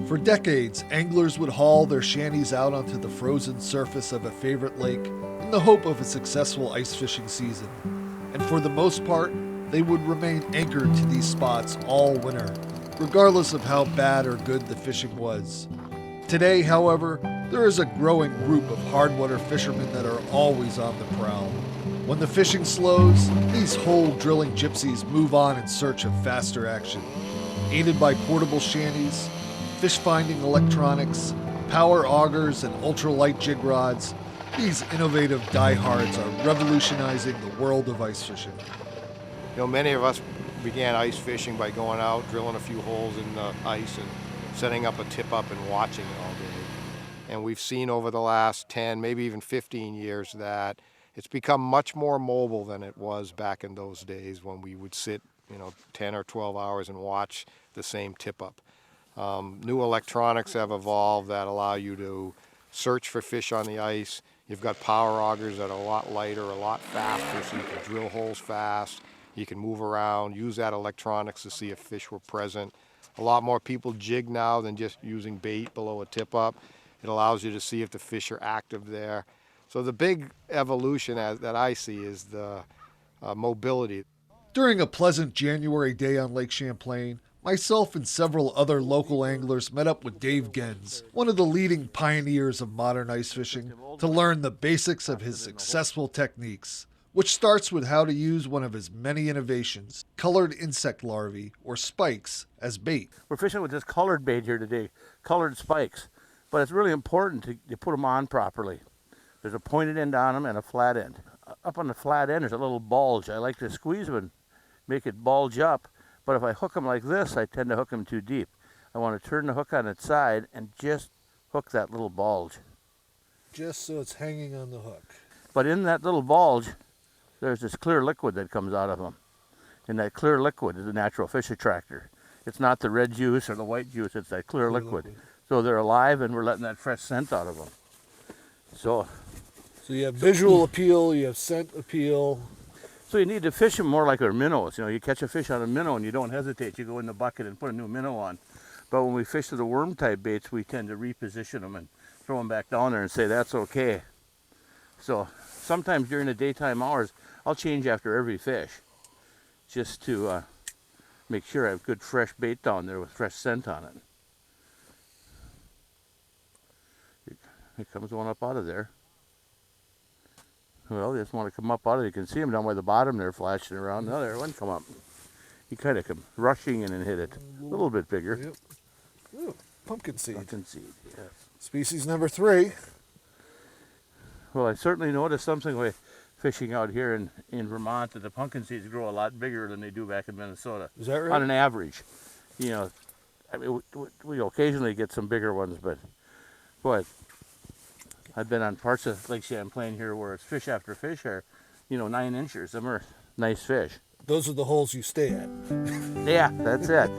For decades, anglers would haul their shanties out onto the frozen surface of a favorite lake in the hope of a successful ice fishing season. And for the most part, they would remain anchored to these spots all winter, regardless of how bad or good the fishing was. Today, however, there is a growing group of hardwater fishermen that are always on the prowl. When the fishing slows, these hole-drilling gypsies move on in search of faster action. Aided by portable shanties, fish-finding electronics, power augers, and ultralight jig rods, these innovative diehards are revolutionizing the world of ice fishing. You know, many of us began ice fishing by going out, drilling a few holes in the ice and setting up a tip-up and watching it all day. And we've seen over the last 10, maybe even 15 years that it's become much more mobile than it was back in those days when we would sit, 10 or 12 hours and watch the same tip-up. New electronics have evolved that allow you to search for fish on the ice. You've got power augers that are a lot lighter, a lot faster, so you can drill holes fast. You can move around, use that electronics to see if fish were present. A lot more people jig now than just using bait below a tip-up. It allows you to see if the fish are active there. So the big evolution that I see is the mobility. During a pleasant January day on Lake Champlain, myself and several other local anglers met up with Dave Genz, one of the leading pioneers of modern ice fishing, to learn the basics of his successful techniques, which starts with how to use one of his many innovations, colored insect larvae, or spikes, as bait. We're fishing with this colored bait here today, colored spikes, but it's really important to put them on properly. There's a pointed end on them and a flat end. Up on the flat end there's a little bulge. I like to squeeze them and make it bulge up, but if I hook them like this, I tend to hook them too deep. I want to turn the hook on its side and just hook that little bulge. Just so it's hanging on the hook. But in that little bulge, there's this clear liquid that comes out of them. And that clear liquid is a natural fish attractor. It's not the red juice or the white juice, it's that clear liquid. So they're alive and we're letting that fresh scent out of them. So you have visual appeal, you have scent appeal. So you need to fish them more like our minnows. You catch a fish on a minnow and you don't hesitate. You go in the bucket and put a new minnow on. But when we fish to the worm type baits, we tend to reposition them and throw them back down there and say that's okay. So sometimes during the daytime hours, I'll change after every fish just to make sure I have good fresh bait down there with fresh scent on it. Here comes one up out of there. Well, they just want to come up out of it. You can see him down by the bottom there flashing around. No, there one come up. He kind of come rushing in and hit it. A little bit bigger. Yep. Ooh, pumpkin seed. Pumpkin seed, yeah. Species number 3. Well, I certainly noticed something with fishing out here in Vermont that the pumpkin seeds grow a lot bigger than they do back in Minnesota. Is that right? On an average. I mean, we occasionally get some bigger ones, but I've been on parts of Lake Champlain here where it's fish after fish are, 9 inches. Them are nice fish. Those are the holes you stay at. Yeah, that's it.